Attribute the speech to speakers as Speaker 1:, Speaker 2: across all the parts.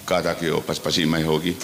Speaker 1: kataki o paspasi mai hoki.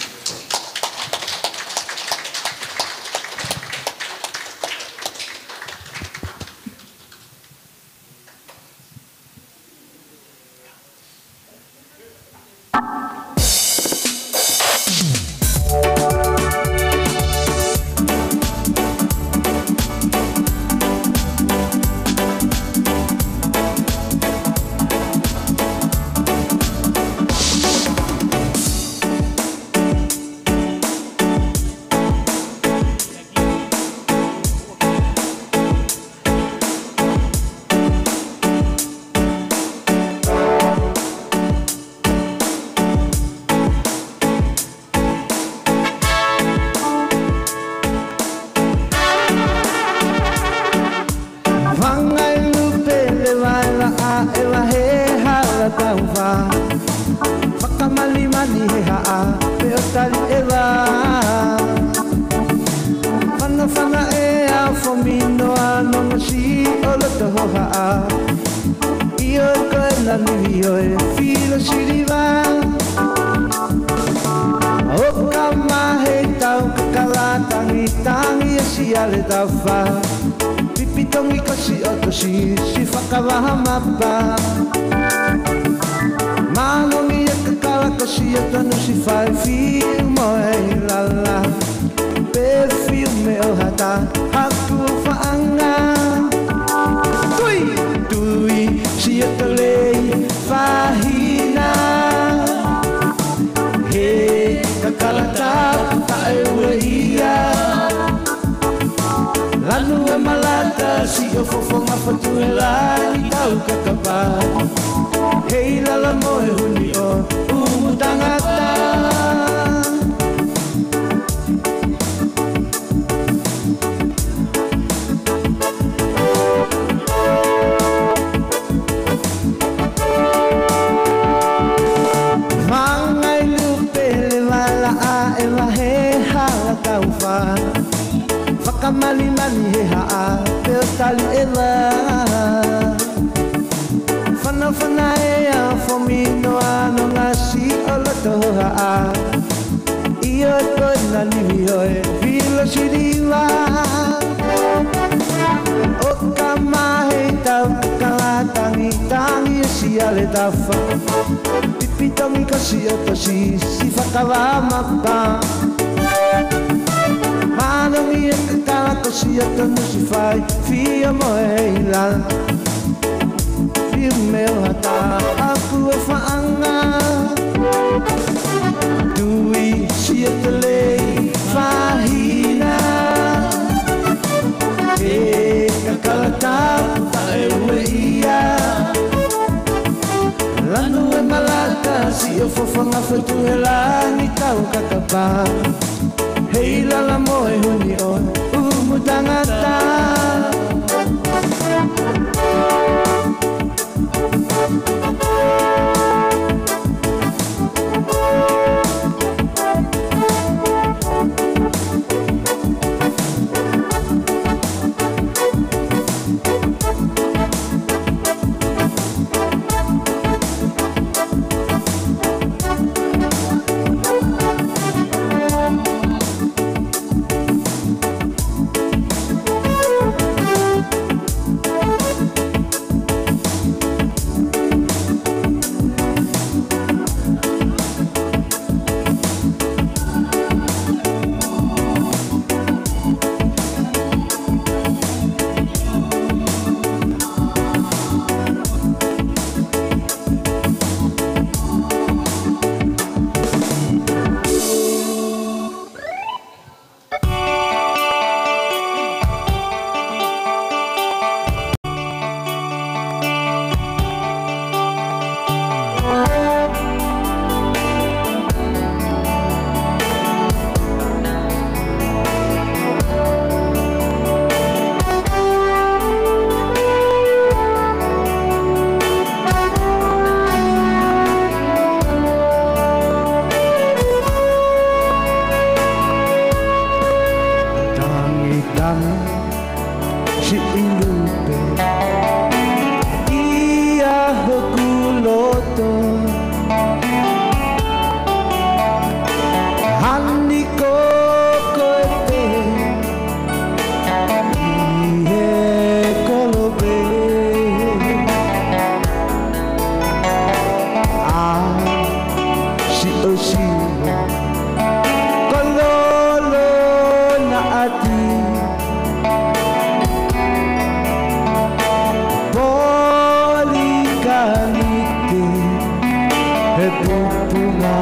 Speaker 2: e pupuma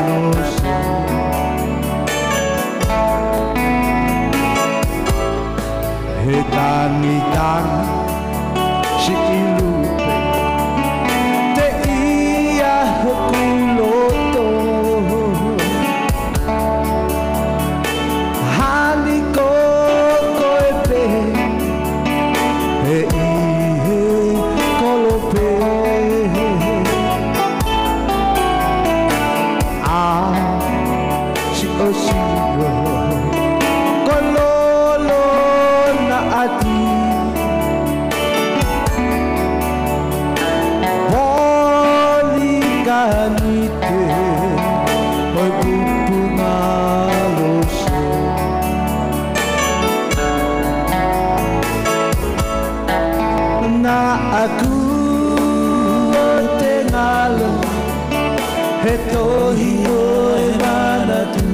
Speaker 2: lo so. E tani tani si ilupe te ia kuloto hali koko e pe e ihe kolope si osiro kololo na ati Voli ganite pagpupunga lo so na aku tenalo heto hiyo manatu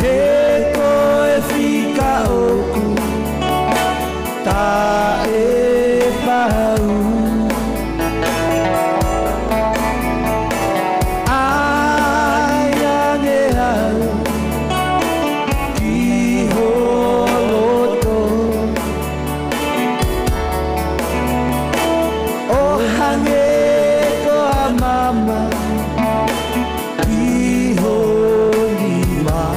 Speaker 2: heko e fika oku ta e pau ayange au ki holoto o hange ko a mama ki holima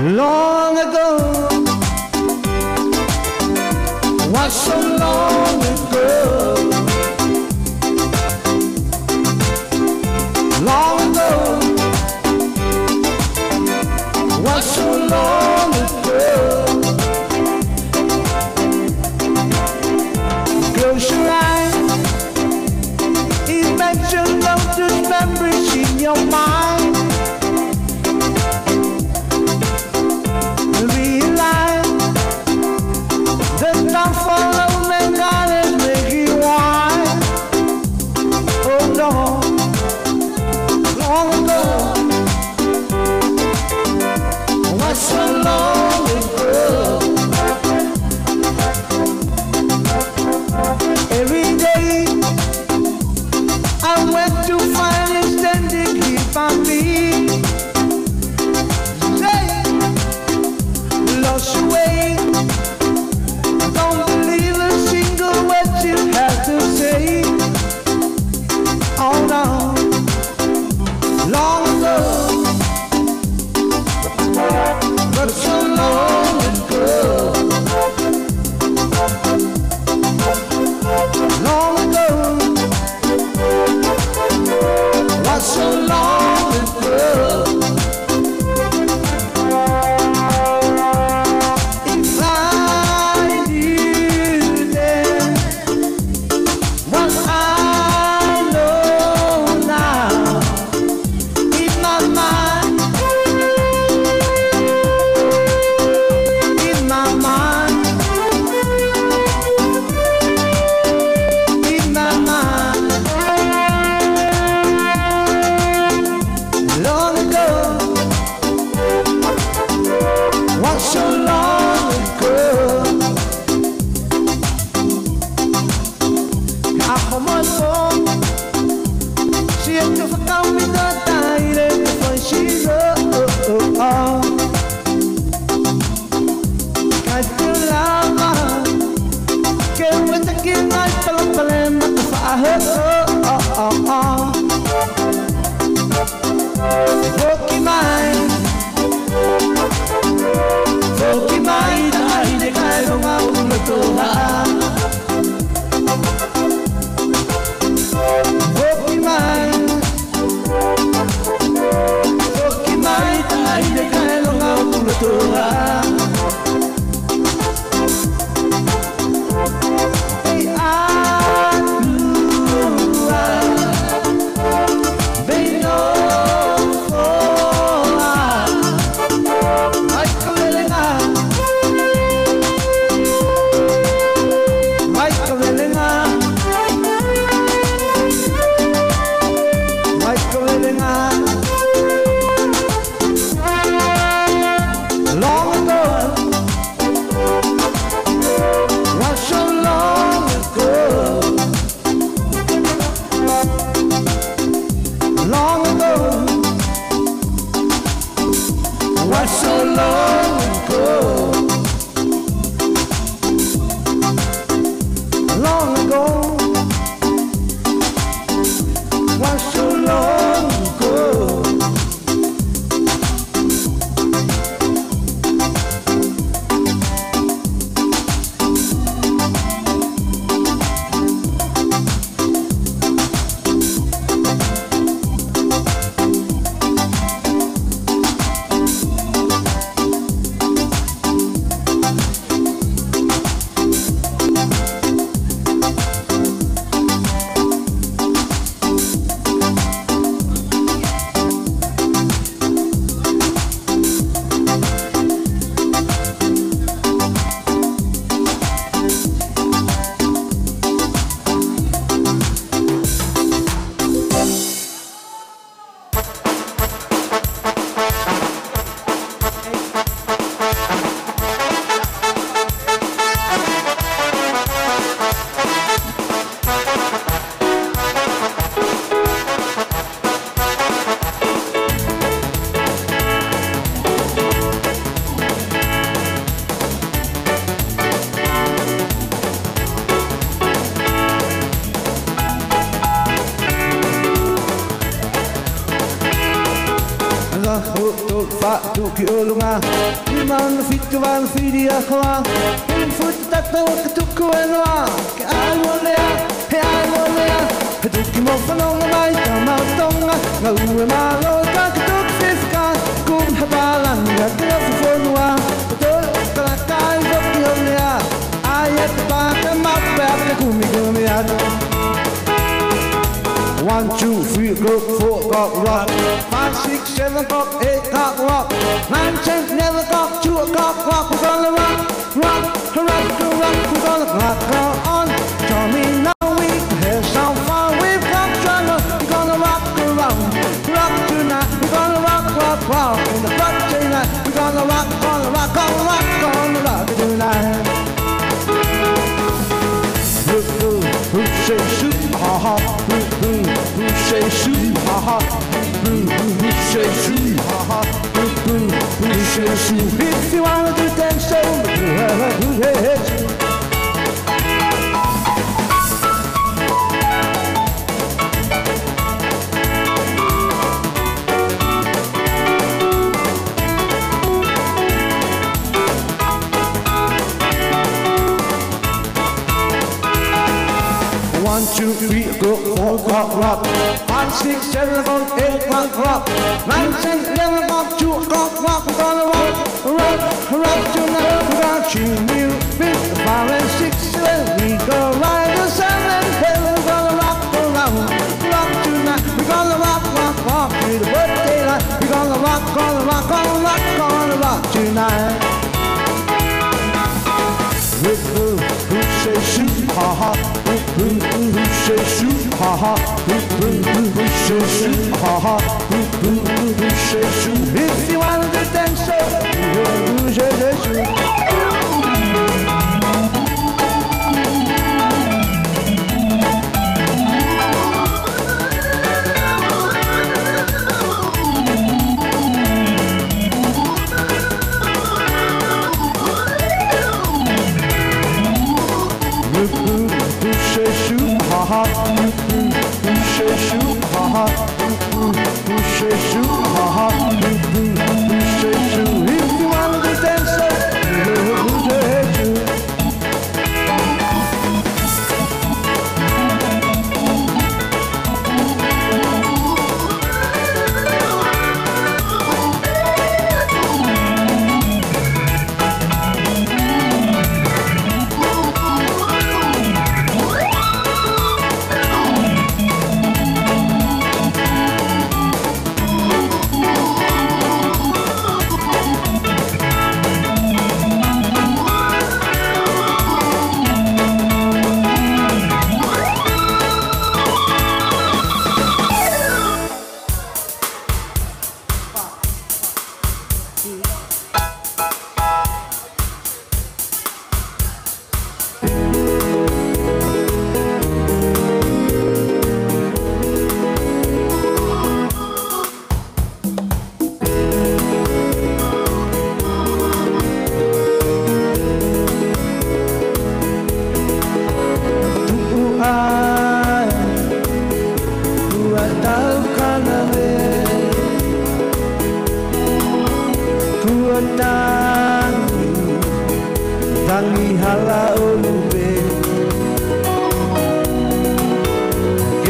Speaker 2: Long ago, was so long ago. Long ago, was so long ago. Close your eyes, imagine those memories in your mind. If you wanna do dance, so One, two, three, go, 4 o'clock, rock. 5, 6, 7 o'clock, 8 o'clock, rock. 9, 10, 11 o'clock, 2 o'clock, rock. We're gonna rock tonight. We're gonna tune you, 5 and 6, 7. We go ride the sun and hell. We're gonna rock around, rock tonight. We're gonna rock through the birthday light. We're gonna rock tonight. Who say shoot, ha ha. Who say shoot, ha ha. Who say shoot, ha ha. Who say shoot. If you wanna do dance, so who say shoot. ha, puxa chu, ha ha, puxa chu. If you wanna be dancer, puxa chu. Tangi hala olube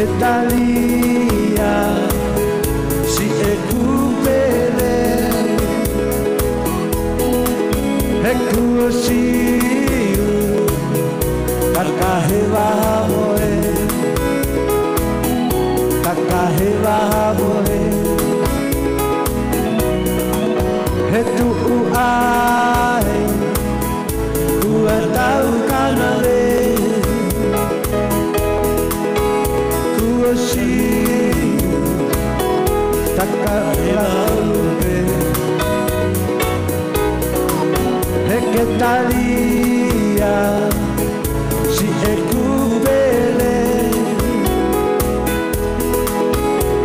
Speaker 2: Italia si ekupele Ekuosiu Takaheva moe Takaheva moe Hetu uai Kua tau kanale Kua siu Takaheva lupe Heketalia si ekupele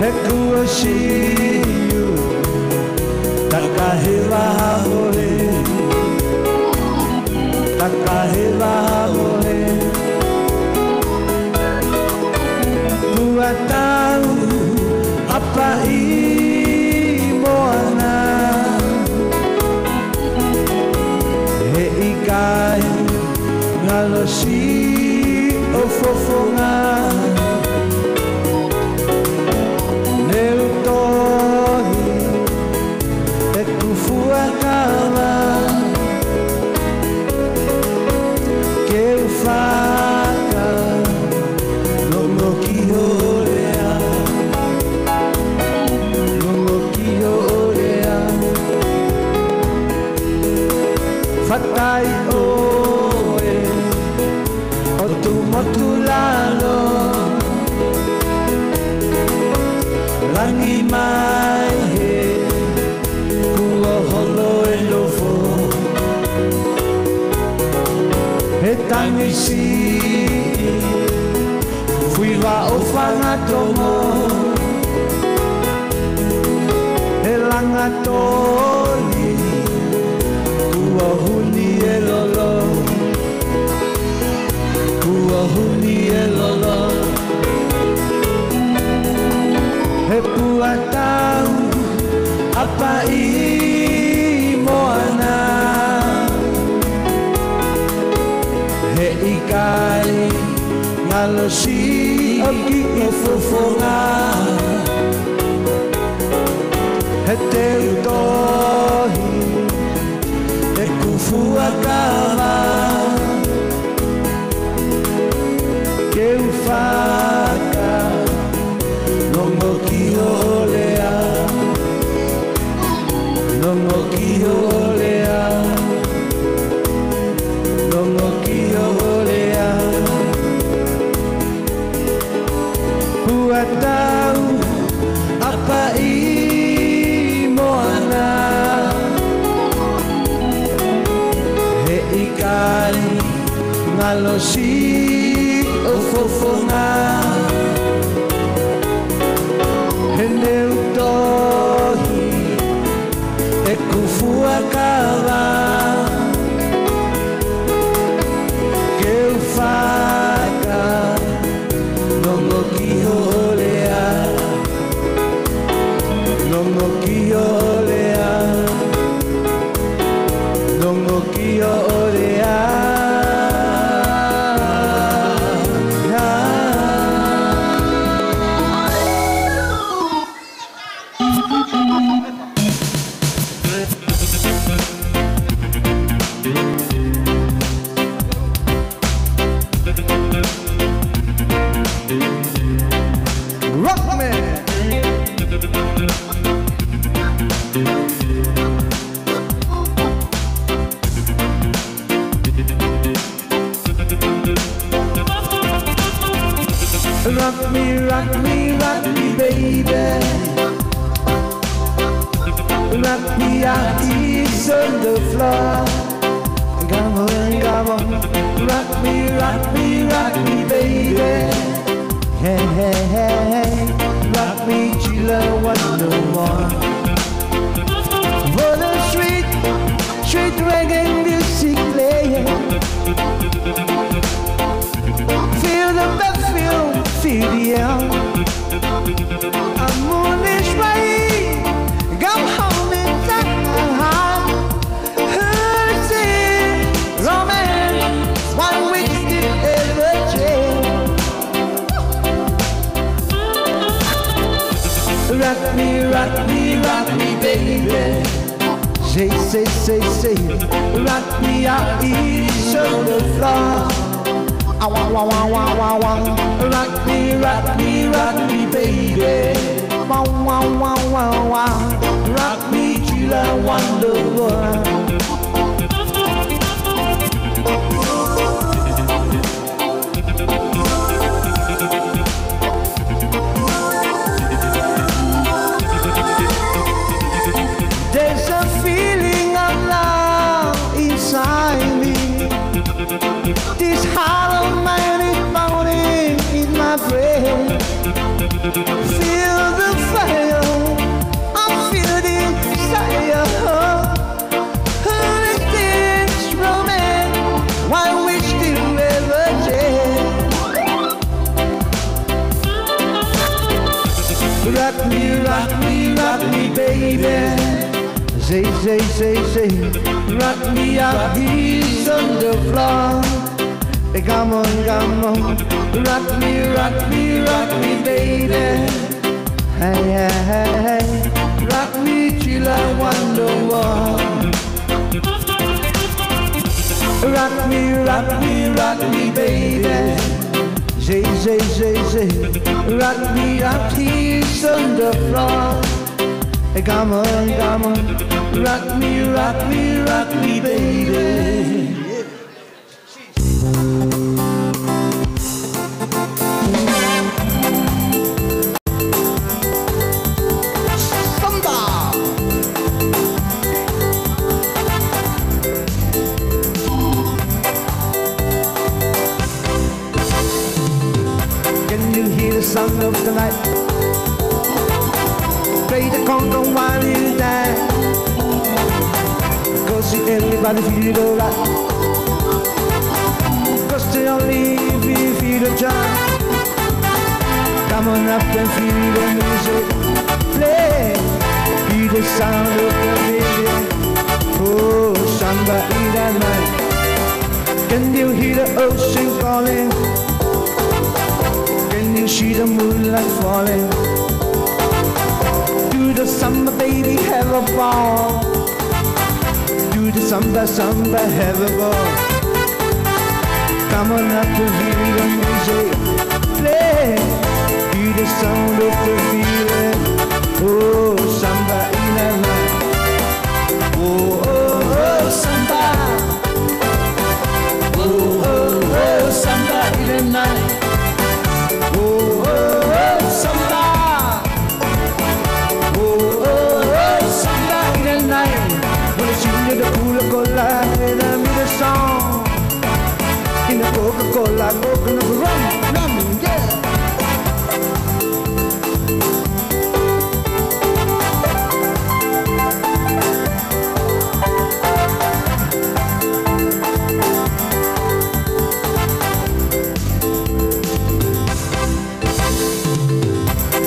Speaker 2: Hekua siu Takaheva moe Takaheva moe Kua tau apa I moana He ikai ngalosi o fofonga Neu tohi e kufua kawa Keu faka longo ki olea Longo ki olea Fatai oe o tu motulalo Langi mai he kua holo e lofo He tangi si Fui wa o whangatomo He langa toli Kua huni e lolo Kua huni e lolo He pua tau apa I moana He ikai ngalosi o ki e fofonga He teu tohi e kufua kawa Keu whaka longo ki olea Longo ki olea Longo ki olea Hua tau apa I moana He ikai ngalosi o fofonga He neu tohi e kufua kawa Keu whaka longo ki olea Rock me, rock me, rock me, baby. Rock me out east on the floor. Come on, come on. Rock me, rock me, rock me, baby. Hey, hey, hey, hey. Rock me till I want no more. For the street reggae music playing. Feel the bass, feel the air. I'm on this way. Come home in time. Who's it? Romance, one week still ever change. Rock me, rock me, rock me, baby. Say, rock me out east on the floor. Rock me, rock me, rock me, baby. Rock me till I wonder what. There's a feeling of love inside me. This hollow mind is moaning in my brain. Feel the fire, I feel the desire. Who is this romance? Why we still ever change? Rock me, rock me, rock me, baby. Say, rock me out here on the floor. Hey, come on, rock me, rock me, rock me, baby. Hey, hey, hey, rock me till I wonder what. Rock me, rock me, rock me, baby. Say, rock me out here on the floor. Hey, come on, rock me, rock me, rock me, baby. Can you hear the sound of the night? Play the conga while you dance. Cause everybody feel alright. Cause they only feel the joy. Come on up and feel the music. Play, feel the sound of the music. Oh, samba in the night. Can you hear the ocean calling? Can you see the moonlight falling? Do the samba, baby, have a ball. Do the samba, have a ball. Come on up to feel the music. Play, hear the sound of the feeling. Oh, samba in the night. Oh, oh, oh, samba. Oh, oh, oh, samba in the night. Oh, oh, oh, samba. Oh, oh, oh, samba in the night. When I sing the Coca-Cola and I made a song. In the Coca-Cola, coconut rum, yeah.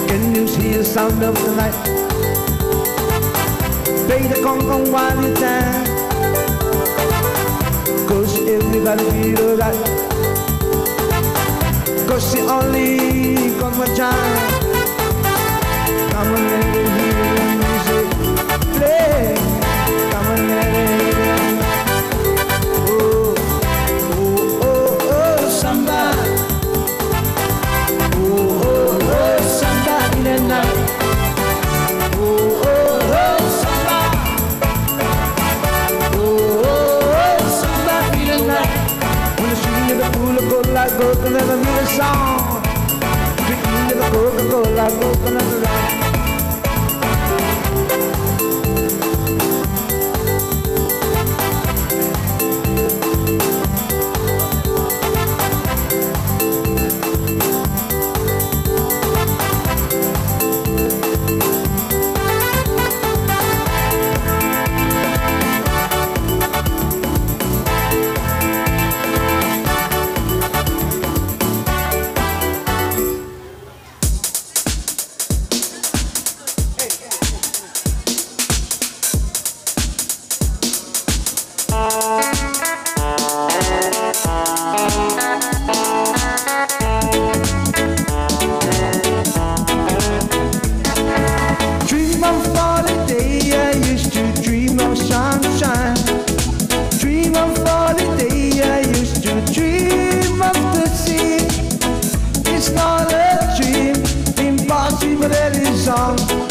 Speaker 2: Can you hear the sound of the night? Play the conga while you dance. Cause everybody feel alright. Cause you only got one time. Come on, let me hear the music. Play, come on, let me hear the. Oh, oh, oh, oh, samba. Oh, oh, oh, samba in the night. rock, coconut rock.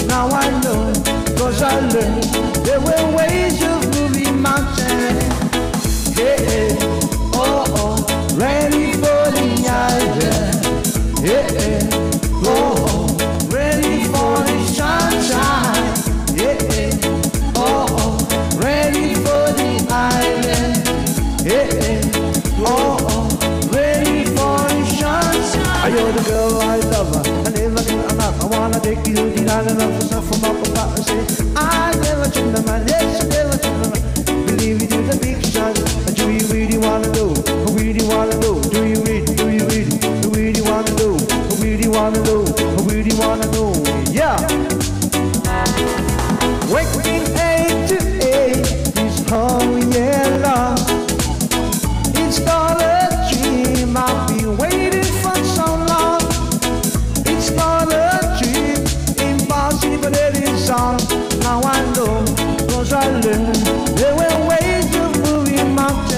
Speaker 2: Now I know, 'cause I learned there were ways of moving mountains. Hey, hey, oh, oh, ready for the island. Hey, hey, oh, oh, ready for the sunshine. Hey, hey, oh, oh, ready for the island. Hey, hey, oh, oh, ready for the sunshine. You're the girl I love her. I never get enough. I wanna take you to the island of the sun from up above and say, I never change my mind. Yes, I never change my mind. Believe me to the big shot. Do you really wanna know? I really wanna know. Do you really? Do you really? Do you really wanna know? I really wanna know. I really wanna know. Yeah. Waking 8 to 8 this whole year long. It's not a dream. I've been waiting for so long. It's not a dream, impossible it is all. Now I know, 'cause I learned there were ways of moving mountains.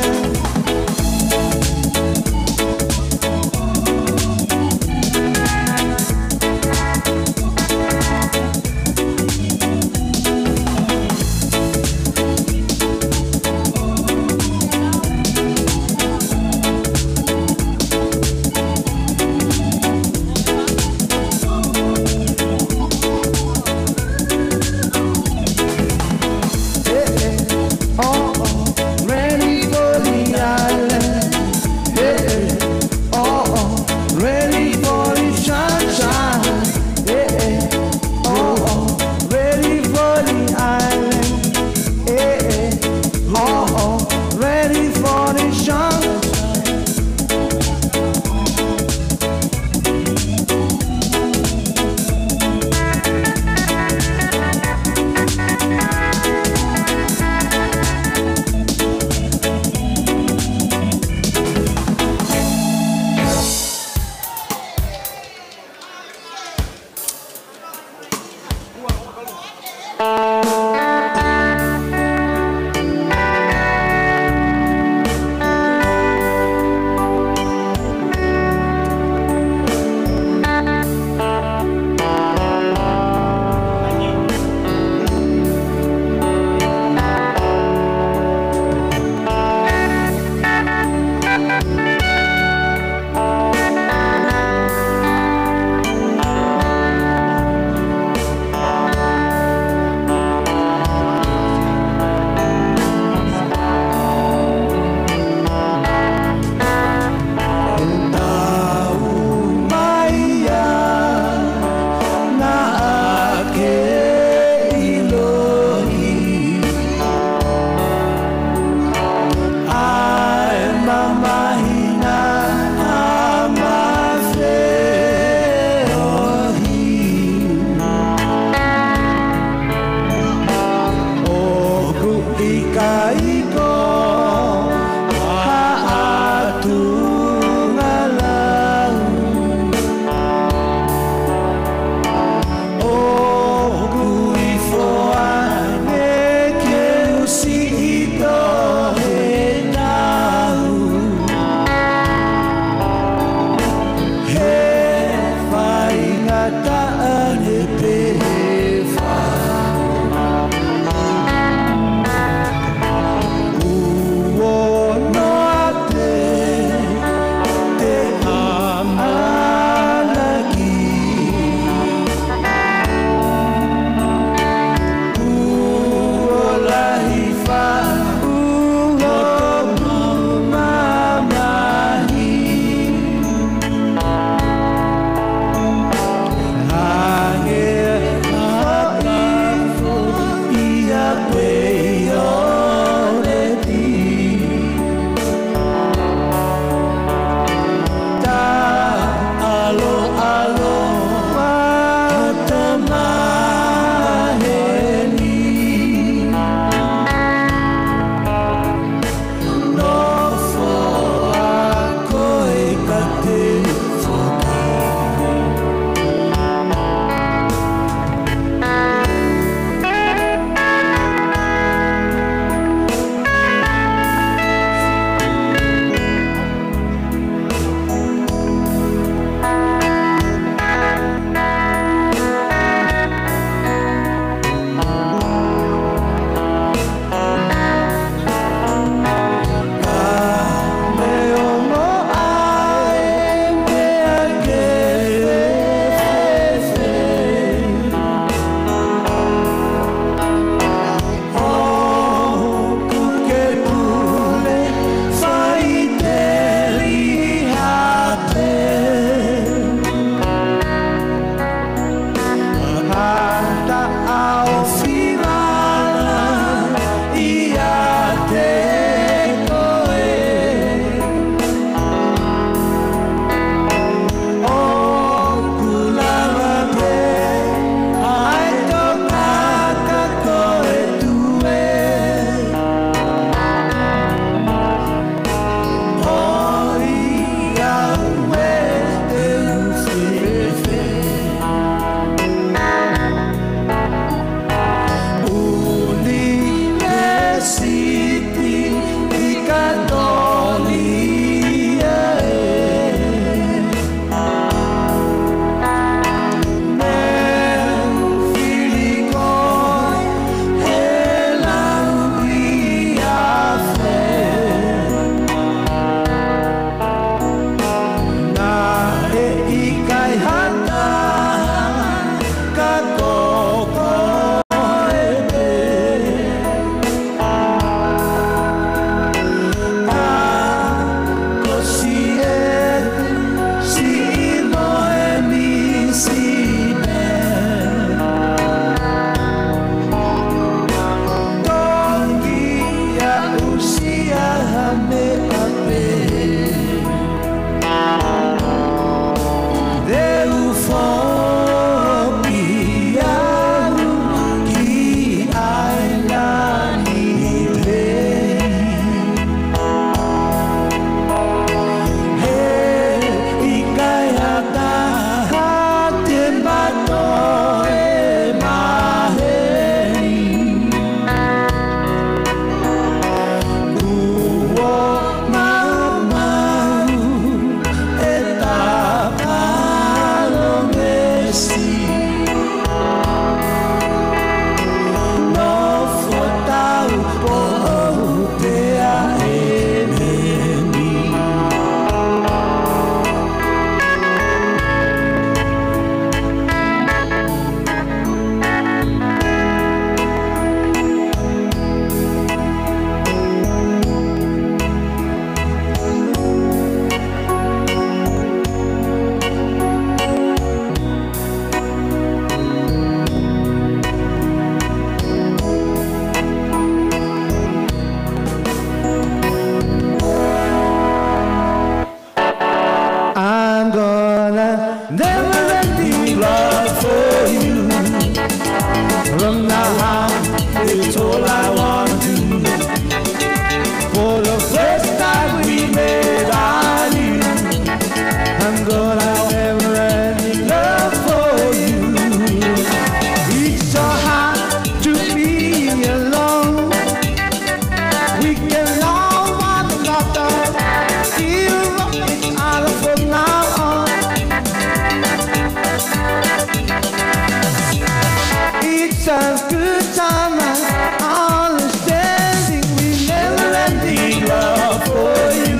Speaker 2: such good time and understanding. We never ending love for you.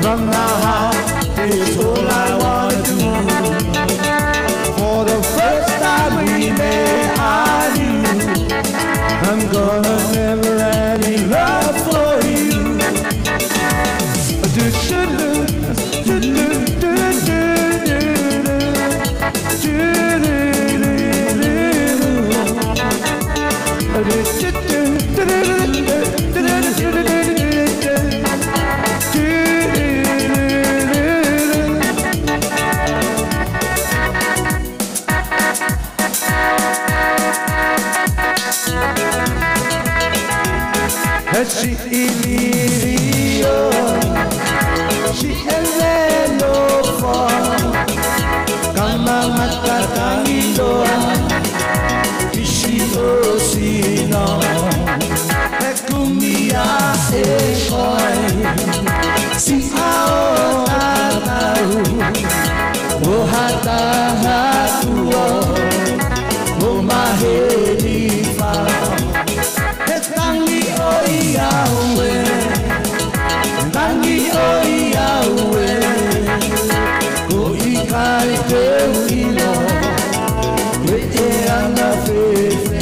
Speaker 2: From now on, it's all I wanna do. For the first time we met, I knew I'm gonna never ending love for you. Si ilirio, si elelo fo, kama matatangido, isi osino, ekumia ekoi, si ao atau, ohata hatuo, omahelifa. Yahweh, Tangi o Yahweh, go ikai te uilo, we e anga fefe.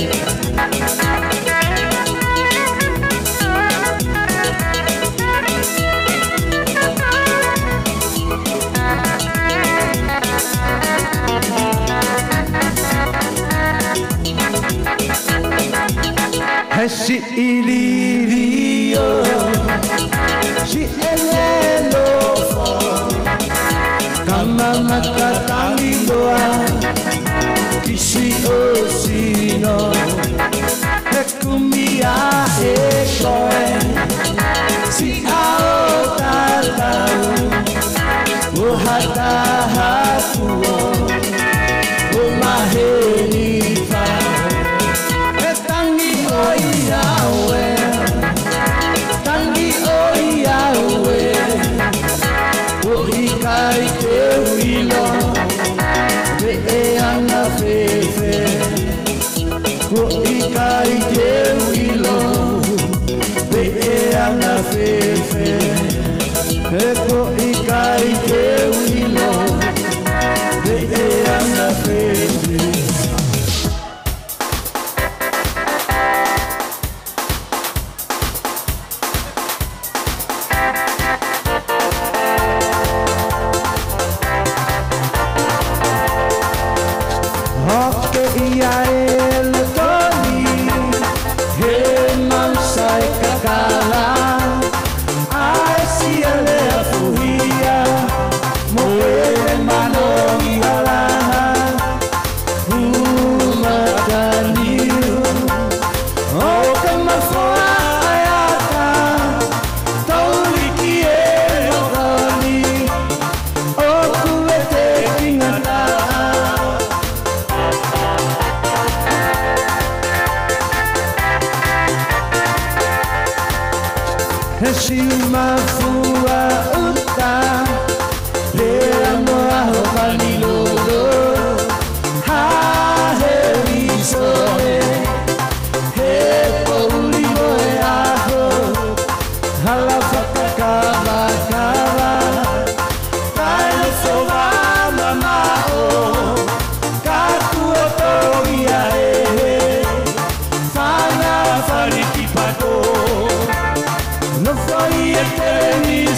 Speaker 2: Si ilirio, si elelo fo, kama matatangidoa, isi osino, ekumia ekoe, si ao tatau, ohata hatuo, omahelifa. Tangi o Yahweh, o ikai te uilo, te e anga fefe. O ikai te uilo, te e anga fefe. Eko ikai te uilo, te e anga fefe.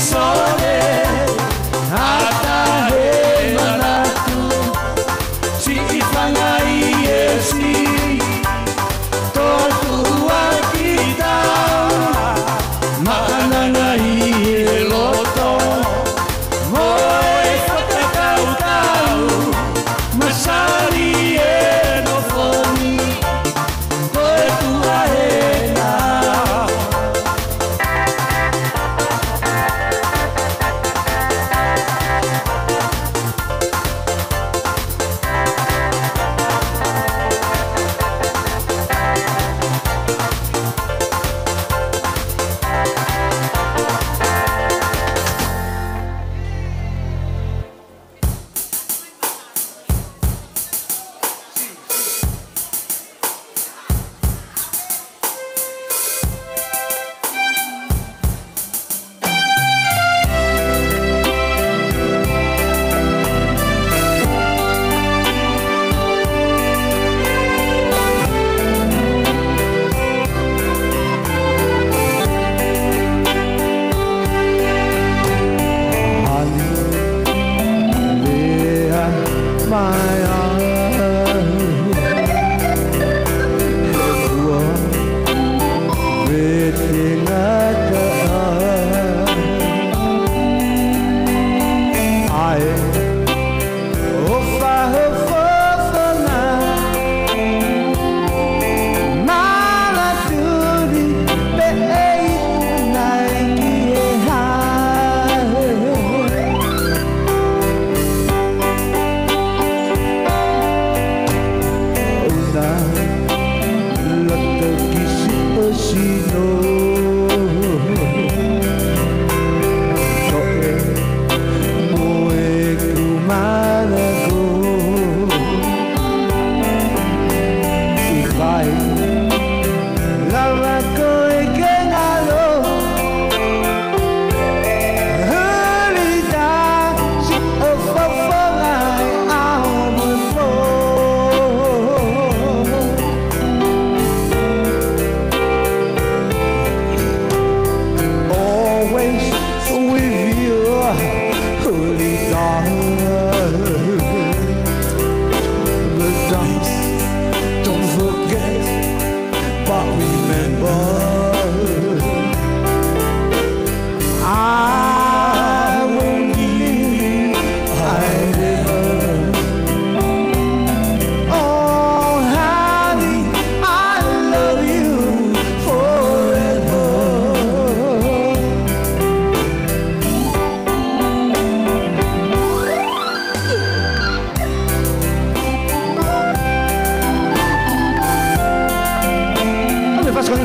Speaker 2: So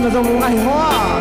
Speaker 2: mà dòng ngày hoa.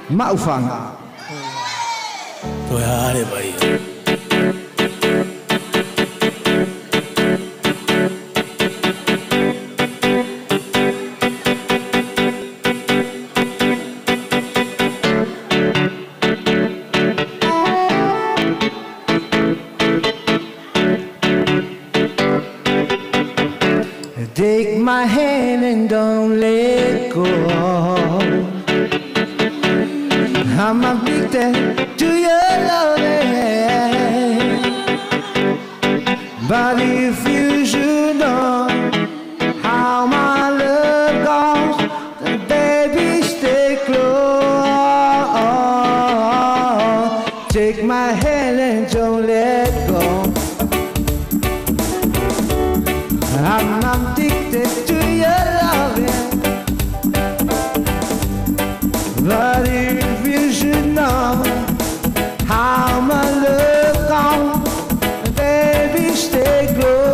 Speaker 2: Mạo phẳng
Speaker 3: tôi hát để vậy.
Speaker 2: Take my hand and don't let go. I'm addicted to your loving, but if you should know how my love goes, then baby stay close. Take my hand and don't let go. I'm addicted to your loving, but if you should know how my love gone, baby stay close.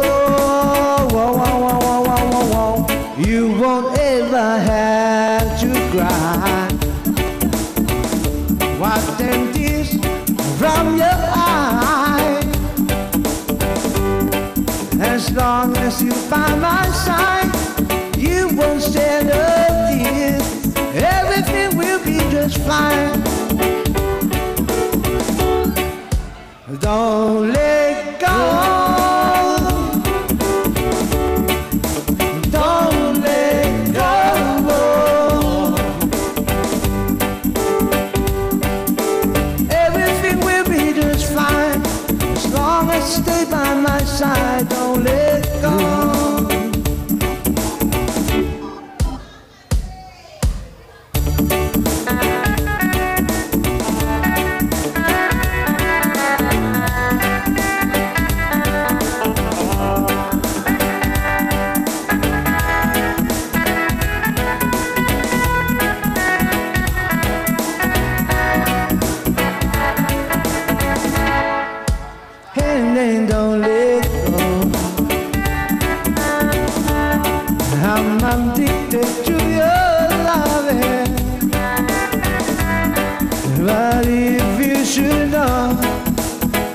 Speaker 2: You won't ever have to cry. Wipe them tears from your eyes. As long as you by my side, you won't shed a tear. Everything will be just fine. Don't let go. Don't let go. Everything will be just fine. As long as you stay by my side, don't let go. And then don't let go. I'm addicted to your loving, but if you should know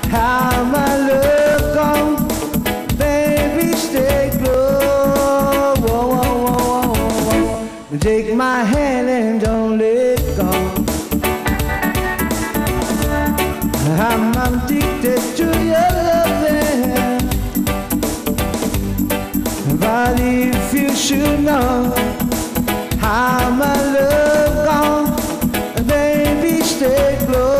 Speaker 2: how my love goes, baby stay close. Take my hand and don't let go. I'm addicted to your loving, but if you should know How my love gone, baby, stay close.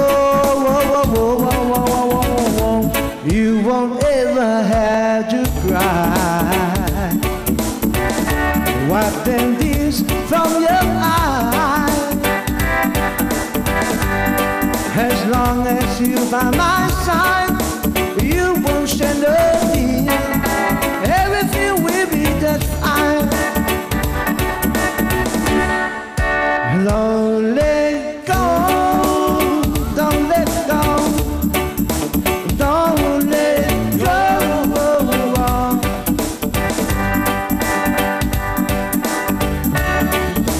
Speaker 2: You won't ever have to cry. Wipe them tears from your eyes. As long as you by my side, you won't shed a tear. Everything will be just fine. Don't let go, don't let go, don't let go.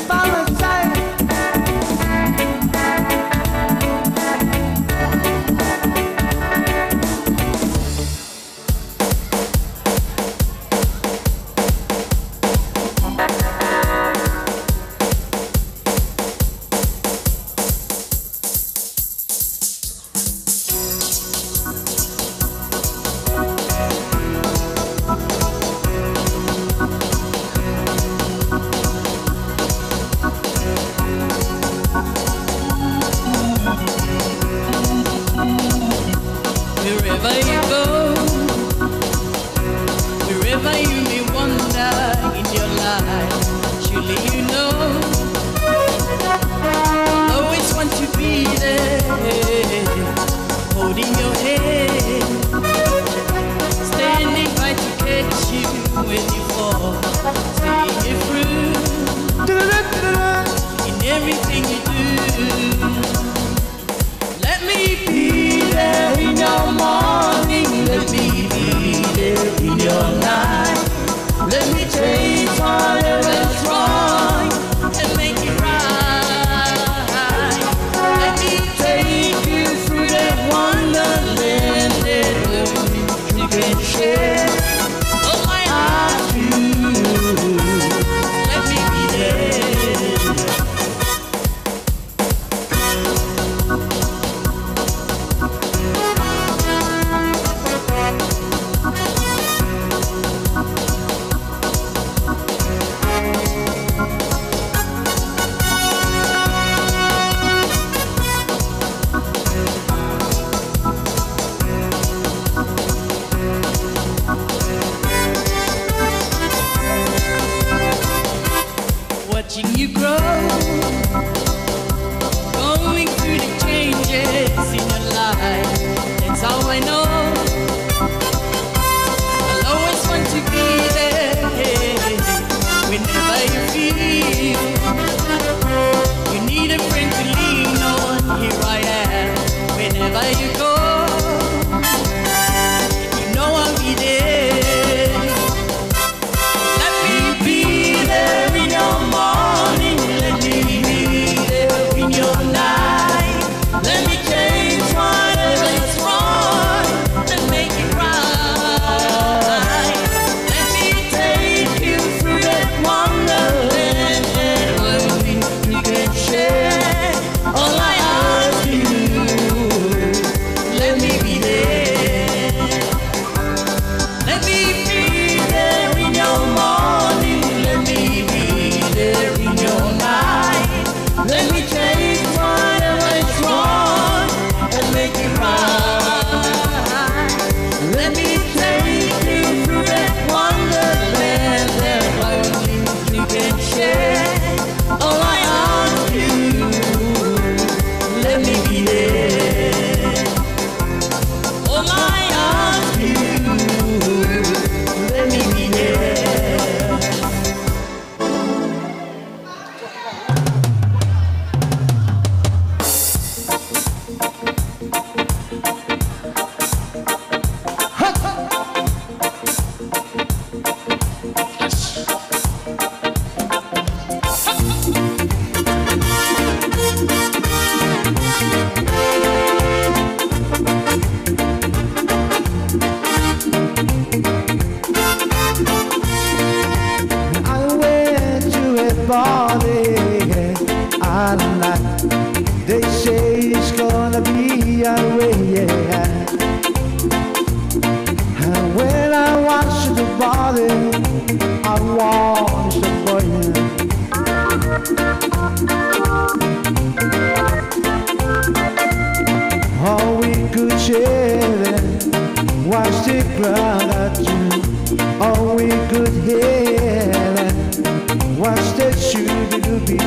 Speaker 2: By my side. we could hear and watch the shooby-dooby.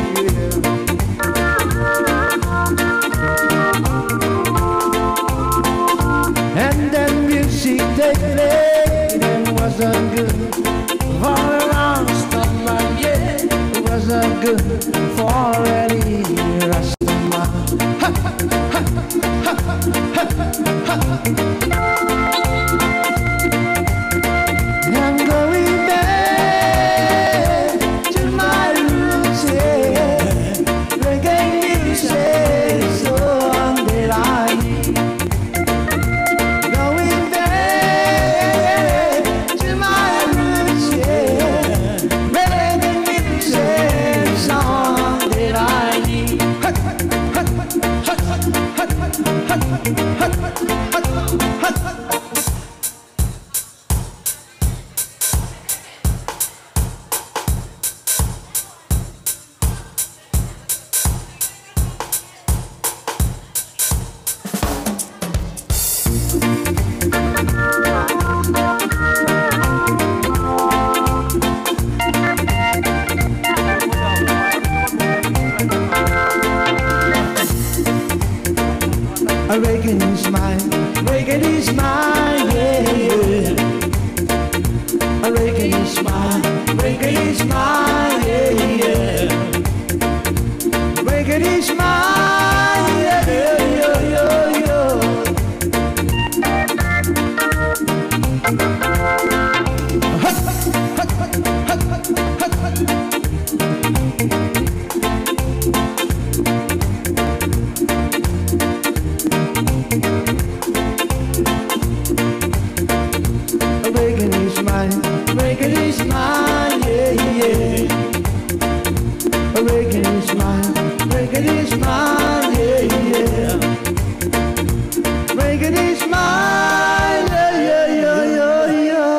Speaker 2: And then music they played and wasn't good for a long stomach, yeah. It wasn't good for any Rastaman. I'm going back to my roots, yeah. Reggae music, so on the line. Going back to my roots, yeah. Reggae music, so on the line. Reggae is mine, reggae is mine, yeah, yeah. Reggae is mine, reggae is mine, yeah, yeah. Reggae is mine, yeah, yeah, yeah, yeah, yeah. Reggae is mine, yeah, yeah. Reggae is mine, reggae is mine, yeah, yeah. Reggae is mine, yeah, yeah, yeah, yeah, yeah.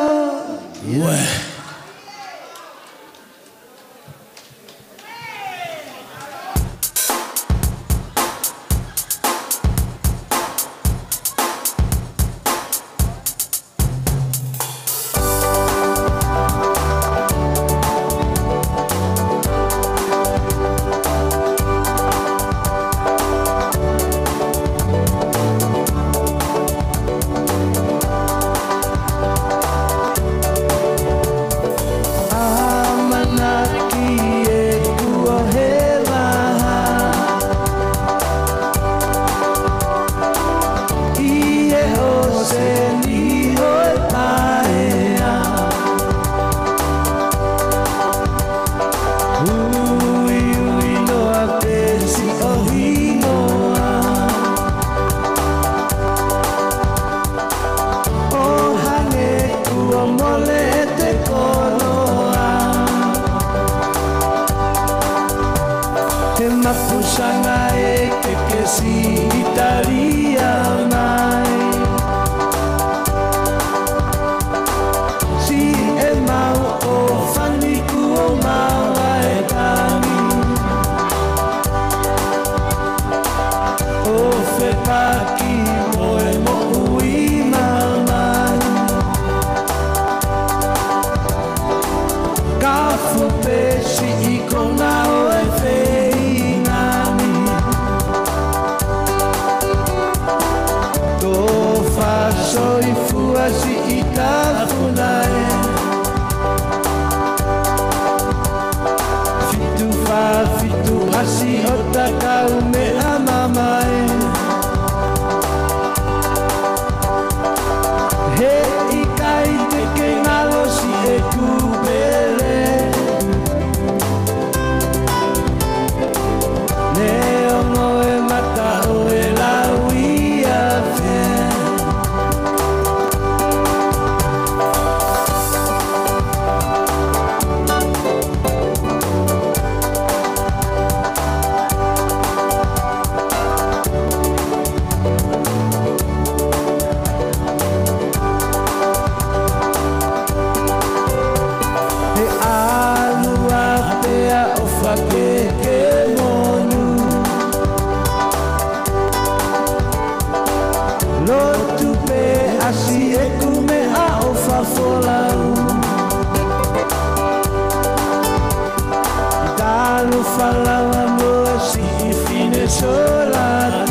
Speaker 2: falava si fine sola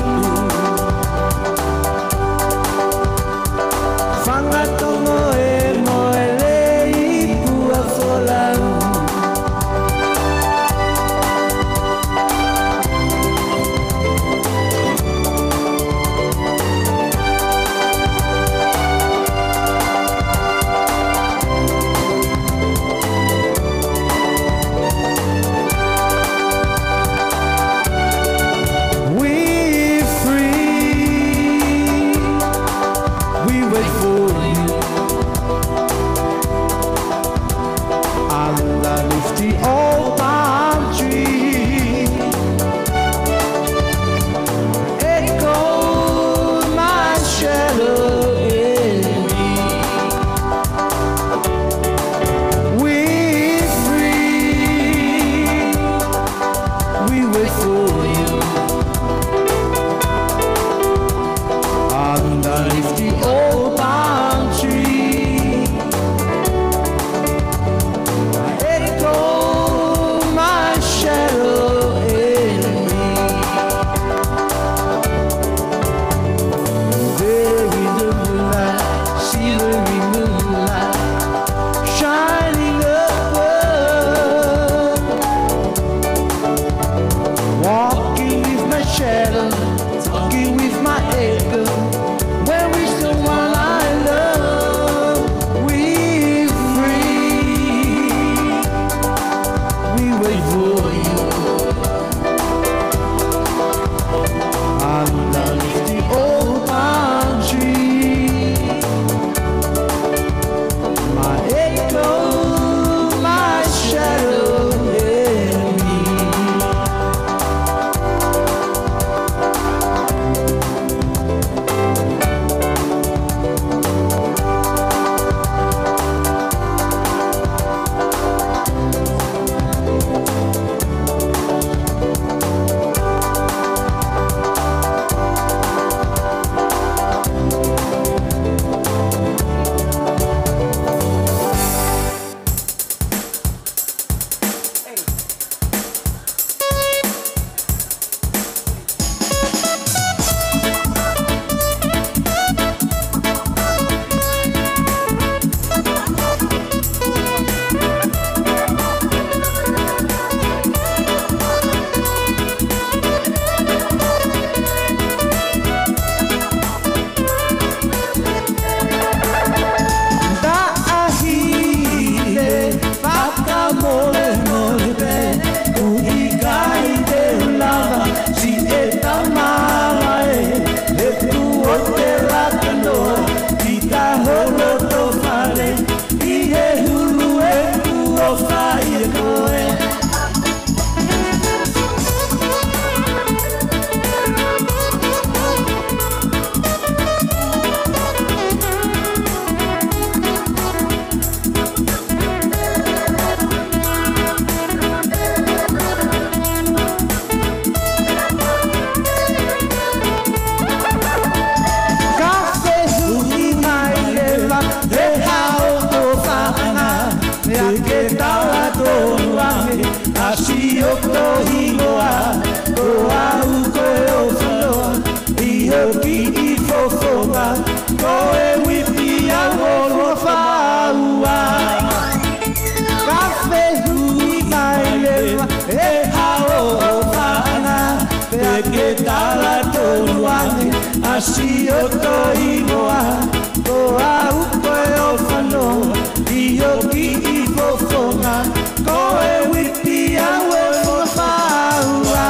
Speaker 2: fangatongo e moelei pua folau
Speaker 3: Asi o to imoa, o au koe o whanoa, I o ki I fofonga, koe wipi au e whawhaua.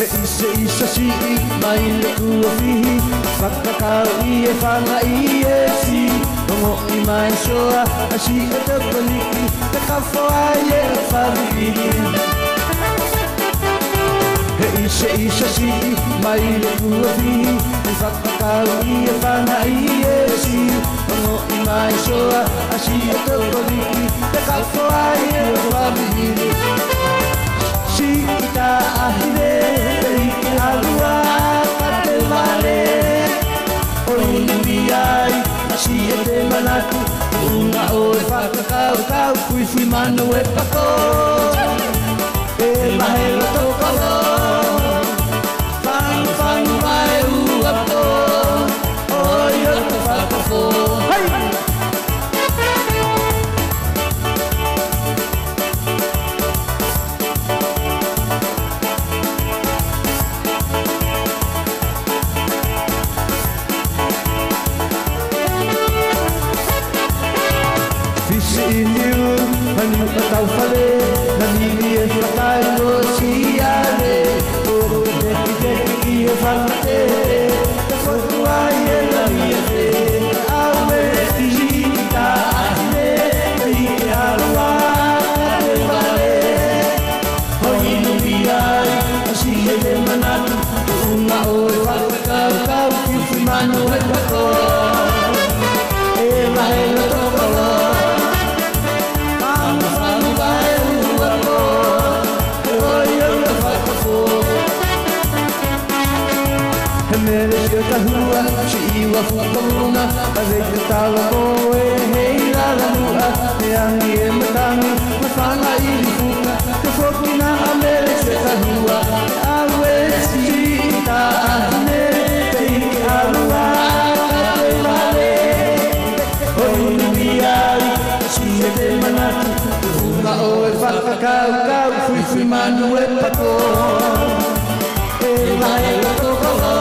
Speaker 3: se isa si mai le kuafihi Whakakau I e whanga I e si Rongo I mai soa a si e te paliki Te kawha I e whawiri He isa si mai le kuafihi Whakakau I e whanga I e si Rongo I mai soa a si e te paliki Te kawha I e whawiri Si ita ahire Ike alua Kate vale Oi nui ai Si e te manatu Una o e whakakau Kau kui fui manu e pako E mahelo tokalo Whangu whangu mai uapo Oi o te whakafo Tau whale, na nini e whakai o si ale O teki teki I e whanate, te whaku ai e la mia te Awe ti ta ahine, te ike alua te whale Hoi nui ai, a si e te manatu Una o e whakakau kau, ki whi manu e whako E mahe no tokolo Mere ke tahua, si iwa whakamuna A reke tawa koe, hei rara mua Te angi e matangi, ma whanga I rifuka Te whokina a mere ke tahua Awe si ta ahine, te ike alua Te vale, hoi nui ai, si e te manatu Una o e whakakau kau, fui fui manu e pako E mai o tokolo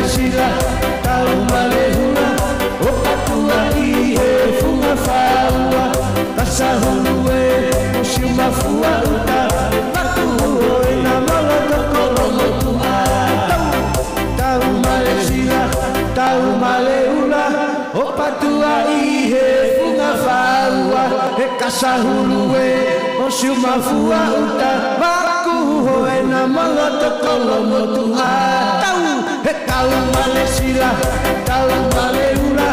Speaker 3: sila, tau male hula, o patua I he funga whaua, kasa hulu e, o siuma fua uta, paku e na mala toko lomo tua. Tau male sila, tau male hula, o patua I he funga whaua, e kasa hulu e, o siuma fua uta, paku e na mala toko lomo tua. He tau male sila, tau male hula,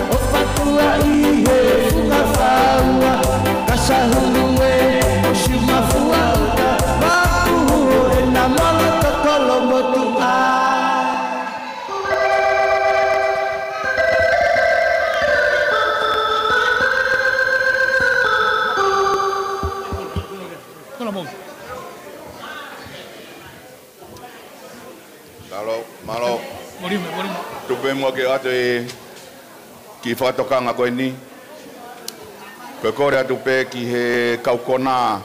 Speaker 3: o patua I he funga whaua, kasa hulu e, o siuma fua uta, paku e na mala toko lomo tua.
Speaker 1: Malo. Tupe mua ke ato e ki whatokanga koe ni. Koe kore atu pe ki he kaukona.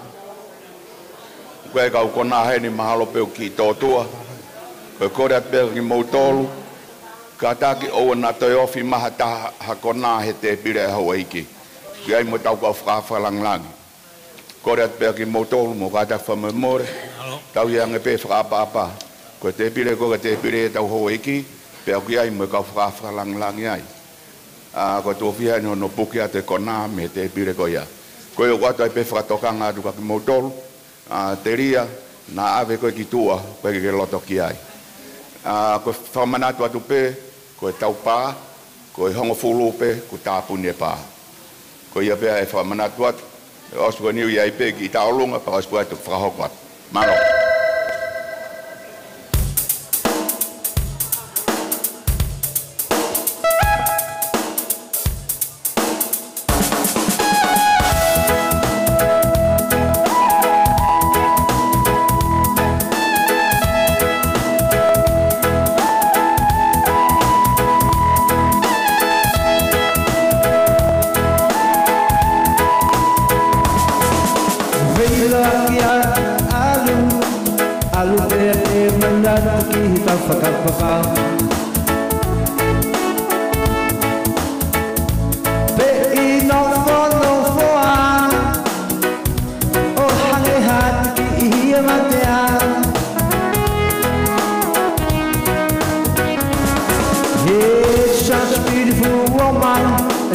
Speaker 1: Koe kaukona he ni mahalo peo ki tōtua. Koe kore atu pe ki mautolu. Ka taki oua na toi ofi maha taha hakona he te pire hau eiki. Ki ai mo tau ka whakawhalanglangi. Kore atu pe ki mautolu mo ka taki whamemore. Tau iange pe whakapapa. Ko te pire ko te pire tau ho iki pe ki ai mo ka whakawhalanglangi ai. Ko tō whia ni no puki a te kona me te pire ko ia. Ko e wata pe whakatokanga atu ka ki mautolu. Te ria na ave ko ki tua ko ke loto ki ai. Ko whamanatu atu pe ko tau pā ko hongo fulu pe ko tāpuni e pā. Ko ia pe e whamanatu atu osu niu ia pe ki taolunga pa osu atu whakahokot. Maro.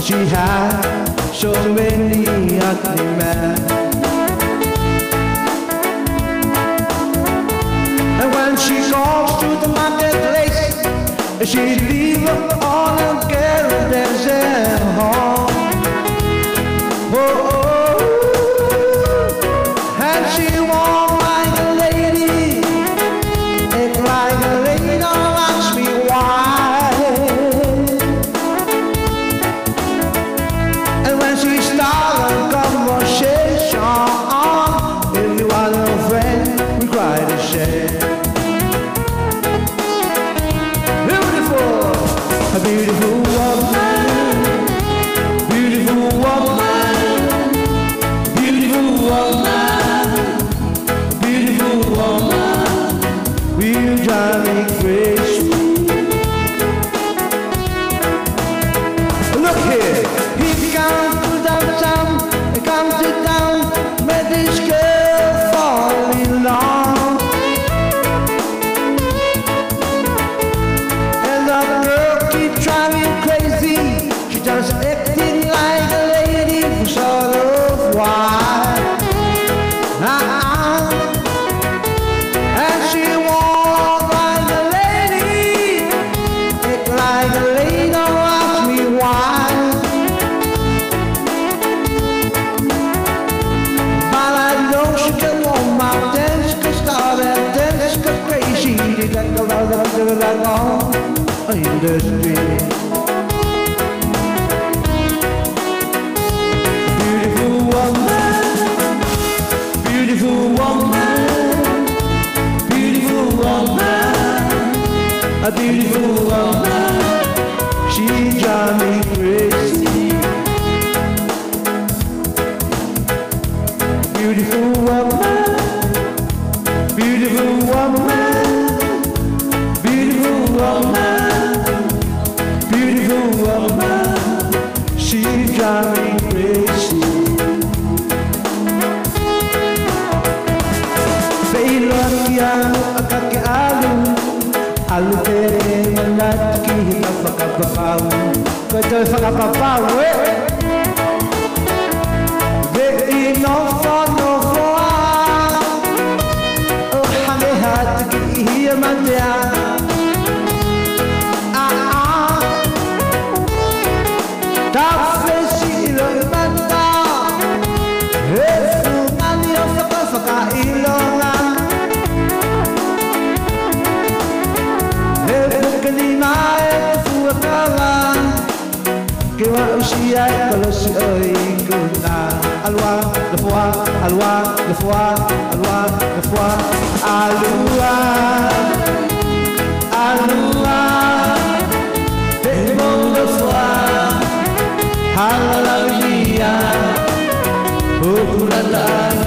Speaker 3: She had so many ugly men, and when she goes to the marketplace, she leave all her girls at home. Oh, and she walk like a lady, act like a lady, don't ask me why. A beautiful woman, beautiful woman, beautiful woman, beautiful woman, will drive me crazy. Look here, he comes to downtown, he comes to town, met this girl fall in love. Just acting like a lady for sort of while. And she walk like a lady, act like a lady, don't ask me why. But I know she can walk mountains, can start and dance, can crazy, like a lot in the street. Beautiful woman, beautiful woman, a beautiful woman, she drives me crazy. Beautiful woman, beautiful woman, beautiful woman. drive me crazy. Peilokiano akakialu, alu tere manatki napakapapau. Kau fakapapau, Vei no for. Oh, hame hatki hiya mandya. Usia kalau si oi kuna alwa le foi alwa le foi alwa le foi alwa alwa te mon le foi hala via la la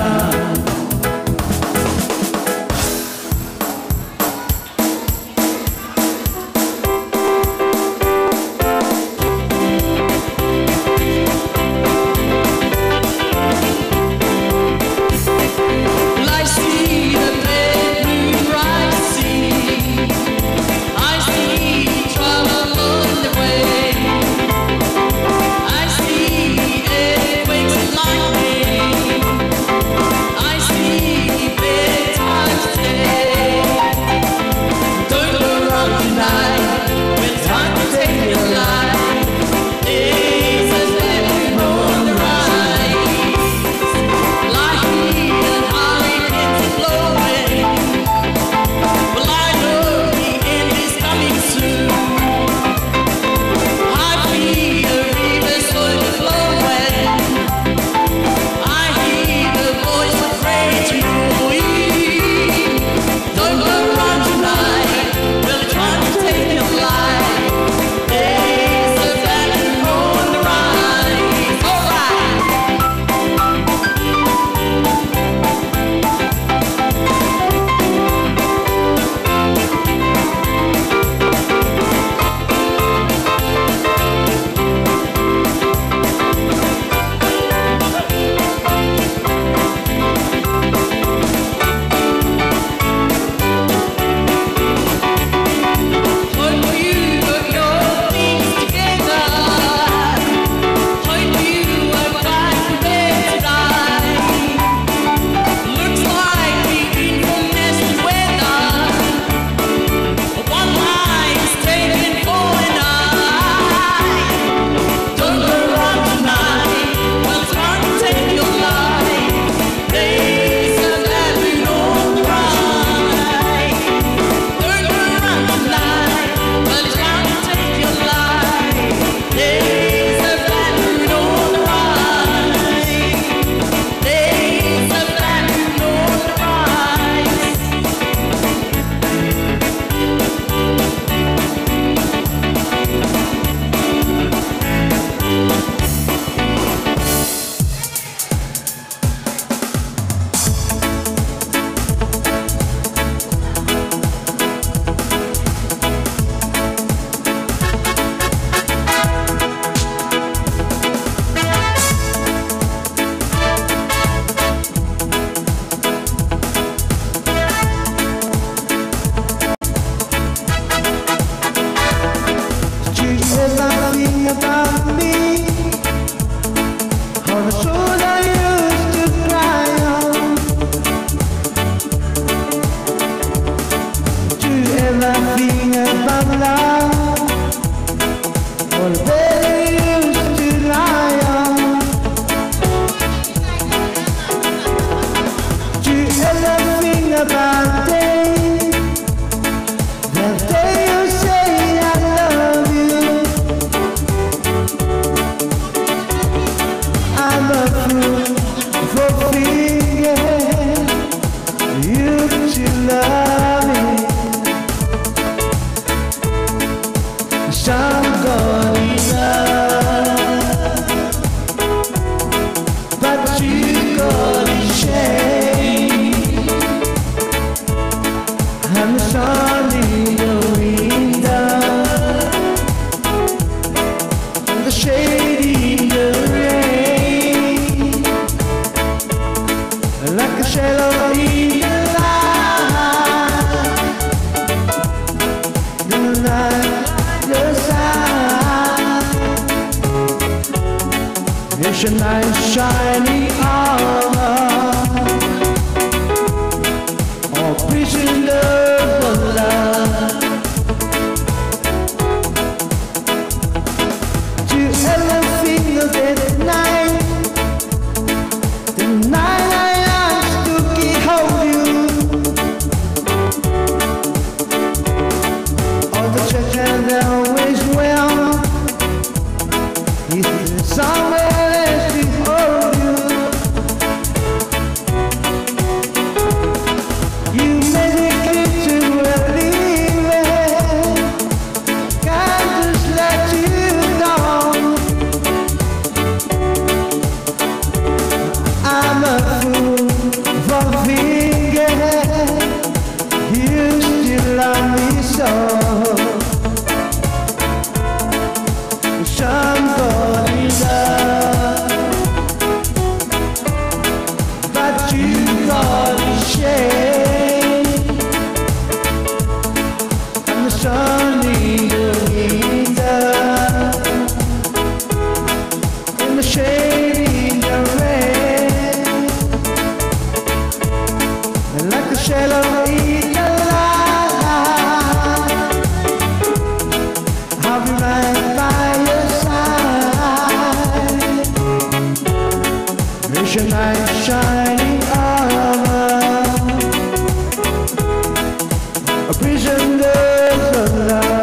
Speaker 2: shady There's a nice shiny armor of prisoners of love. To every finger at night, the night I asked to hold you. All the children that always well. If there's somewhere else to hold you, you made it clear to believe it. Can't just let you down. I'm a fool for thinking you still love me so. Somebody love, but you got ashamed. And the sun in the winter, in the shade in the rain, and like a shadow in the light, I'll be right by your side. There's a nice shining armor, a prisoners of love.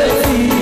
Speaker 3: Hey,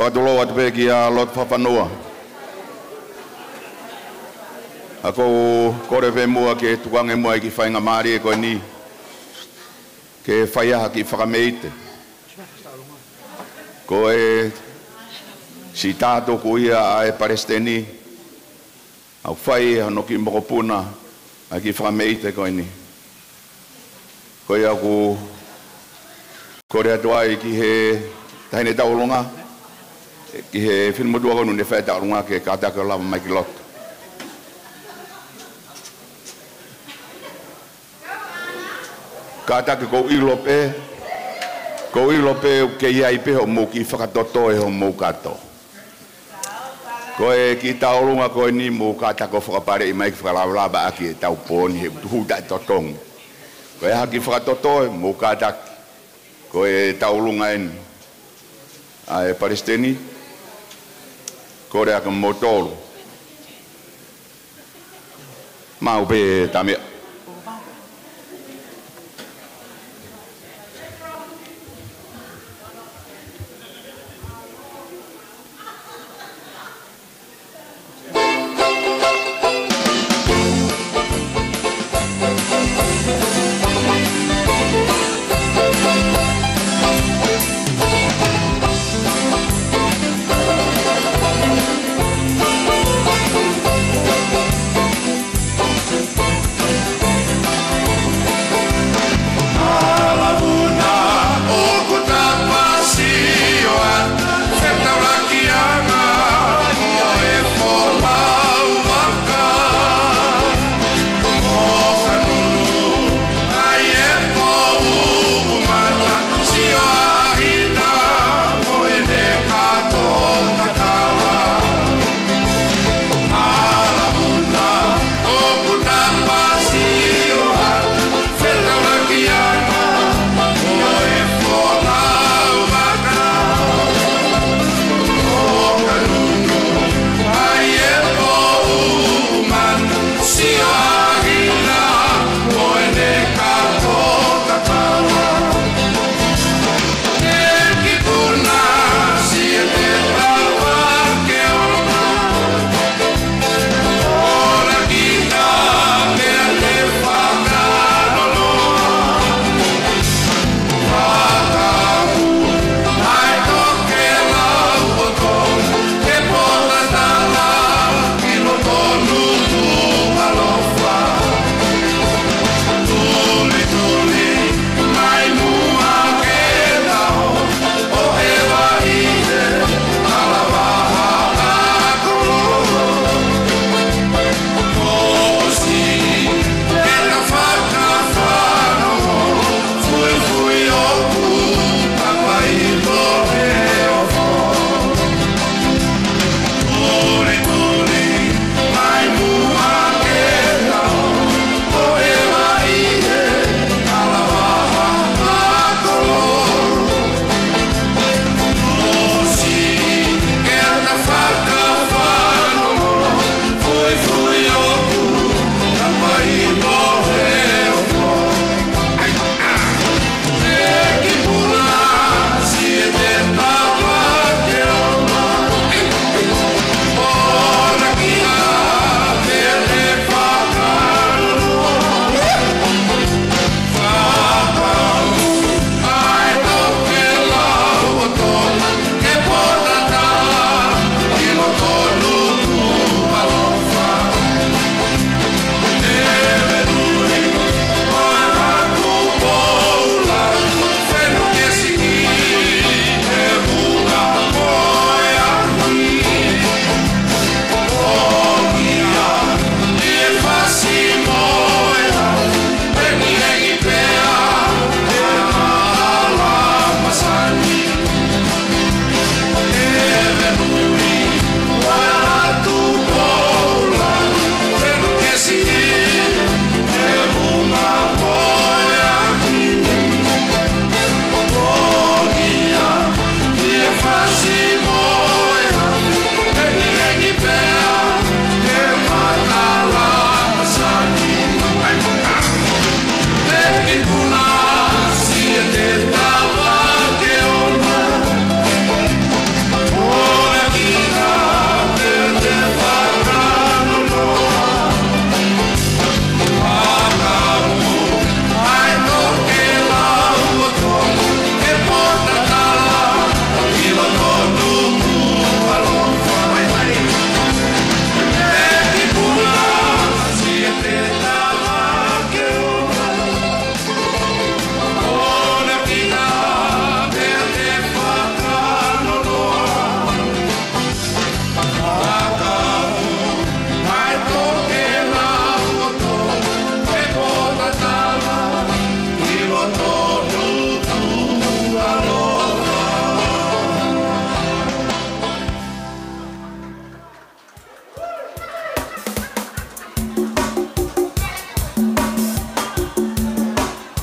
Speaker 1: Whakatolo atu peki a lot whawhanua. Ako kore whe mua ke tukange mua ki whainga maari e koe ni. Ke whaiaha ki whakameite. Ko e si tātou ko ia a e Palestini. Au whai hano ki mokopuna a ki whakameite koe ni. Ko ia ku kore atu ai ki he tahine taulunga. Ki he whinumodua konu ne whae taurunga ke kātaka lava mai ki loto. Kātaka kou ilope ke iai peho mou ki whakatoto e ho mou kato. Koe ki taurunga koe ni mou kātaka whakapare i mai ki whakalawalaba aki e tau pōni he huta e totongi. Koe haki whakatoto e mou kātaka koe taurunga eni. A e Palestini. Kore aka motoro. Mau pe tamia.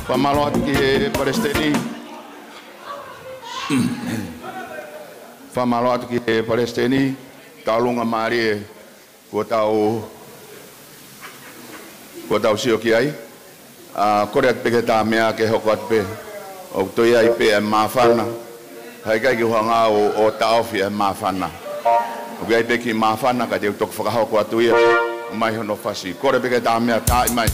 Speaker 1: Pamalo atu ki he Palestini. Pamalo atu ki he Palestini. Taulunga maari e kua tau sio ki ai. Kore atu peke tā mea ke hoko atu pe. O toi ai pe e mawhana. Hai kai ki huanga o taofi e mawhana. O kai pe ki mawhana ka te utok whakahoko atu ia. Mai hono whasi. Kore peke tā mea tai mai.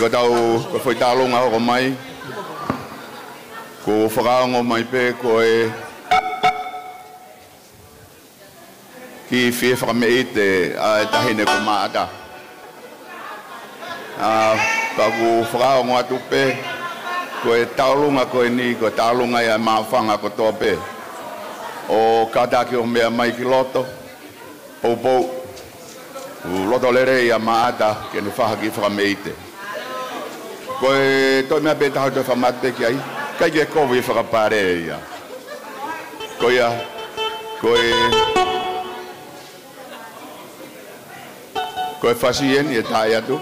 Speaker 1: Ko tau ko foi talonga ho mai ko whakaongo mai pe ko e ki fie whakameite a tahine ko maata pa ko whakaongo atu pe ko e talonga ko e ni ko talonga ia mawhanga ko tope o kataki o mea mai ki loto o pou loto lere ia maata ke ne whahaki whakameite Koe toi mea beta hau te whamate ki ai, kai ke kowe i whakapare ia. Koe ia, koe whasien i e tae atu.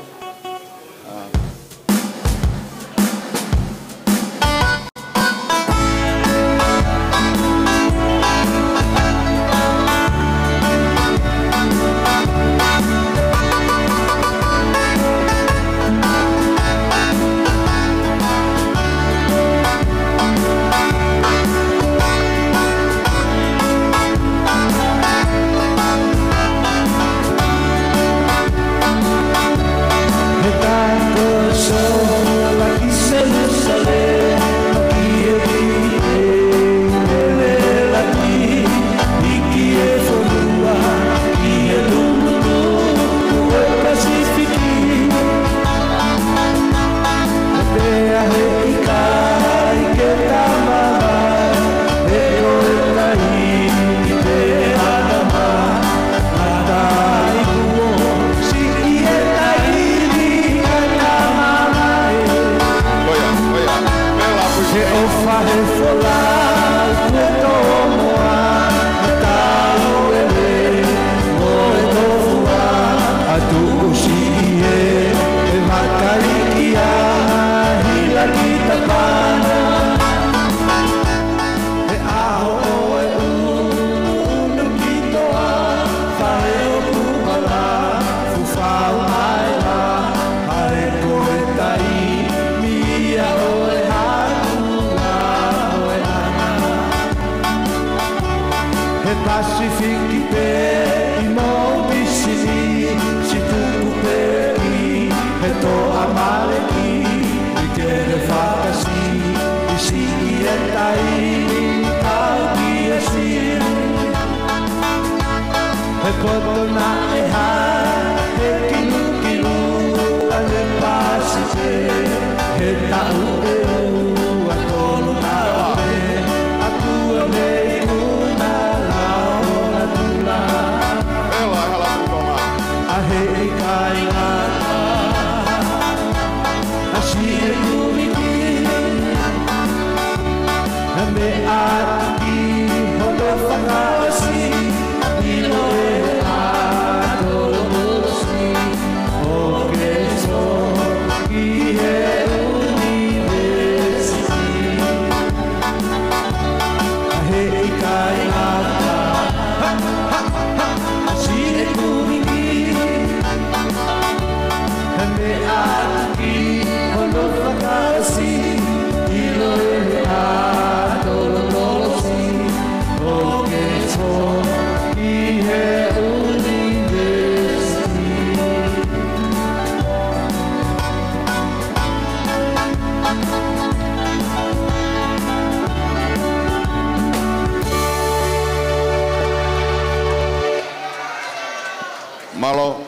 Speaker 1: Malo.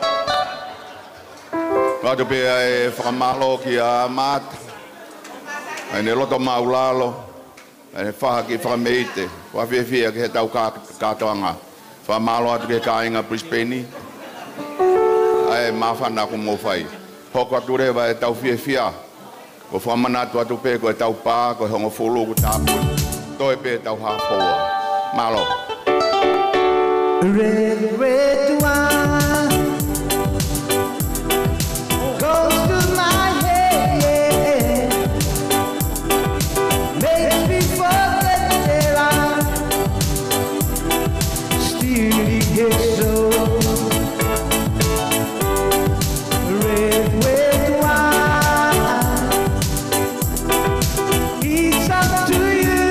Speaker 1: Ngātu pia e whakamalo ki a mata. Ai ne loto maulalo. Ai ne whaha ki whakameite. Whawhiawhia ki he tau kātoanga. Whamalo atu ke kāinga Brisbane. Ai mawhana ko mō whai. Hoko atu rewa e tau whiawhia. Ko whamanatu atu pe ko e tau pā, ko e hongo whulu ko tāpun. Toi pe tau hāpoa. Malo.
Speaker 2: Red, red wine goes to my head, makes me forget that I'm still get so. Red, red wine, it's up to you.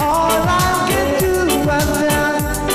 Speaker 2: All I can do right now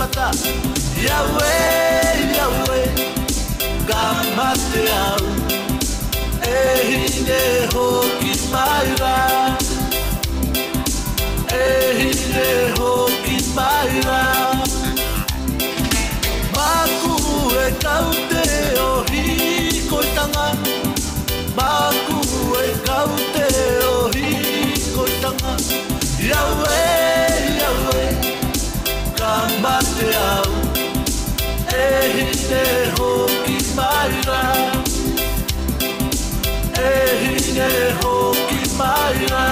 Speaker 3: mata Yahweh Gamate au Ehine hoki maira Ehine hoki maira Maku e kaute o hikoitanga Maku e kaute o hikoitanga Yahweh Gamate au Ehine hoki maira Ehine hoki maira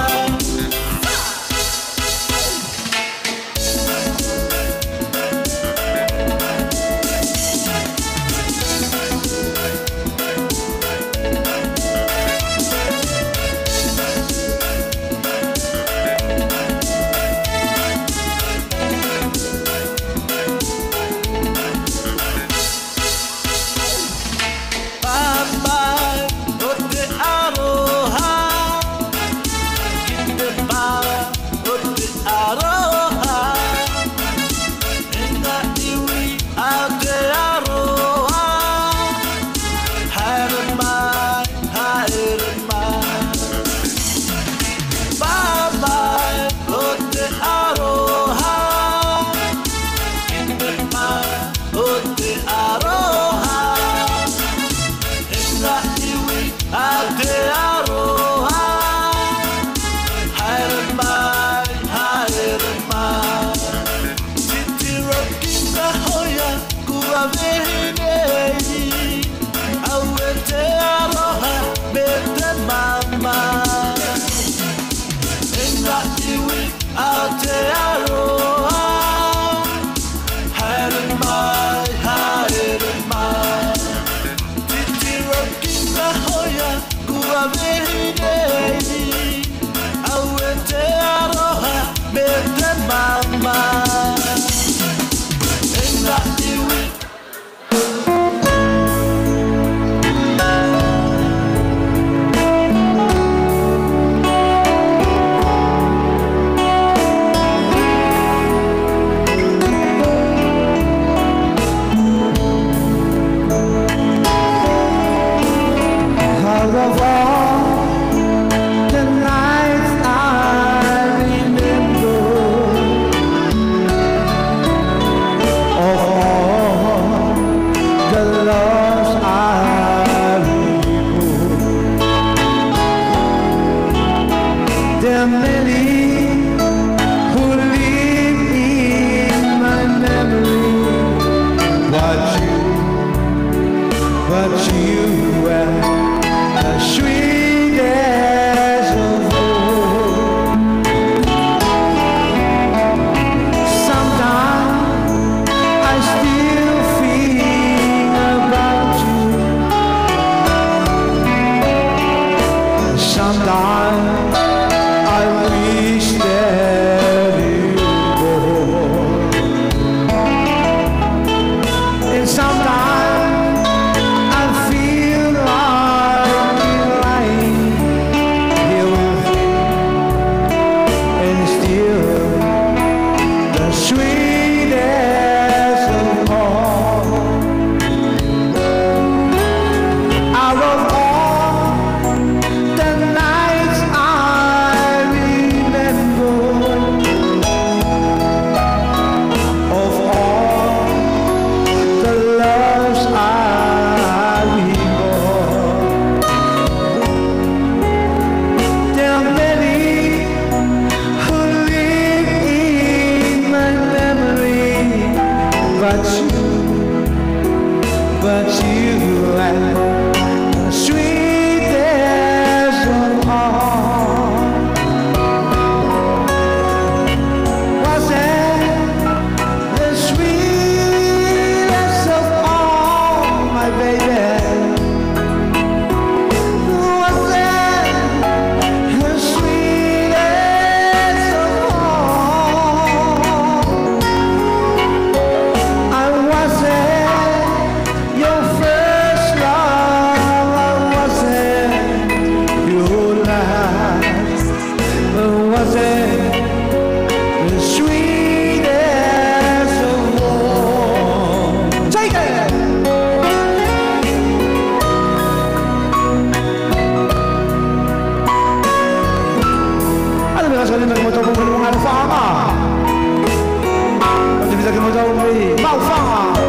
Speaker 2: Bisa que mudar o meio. Malfama.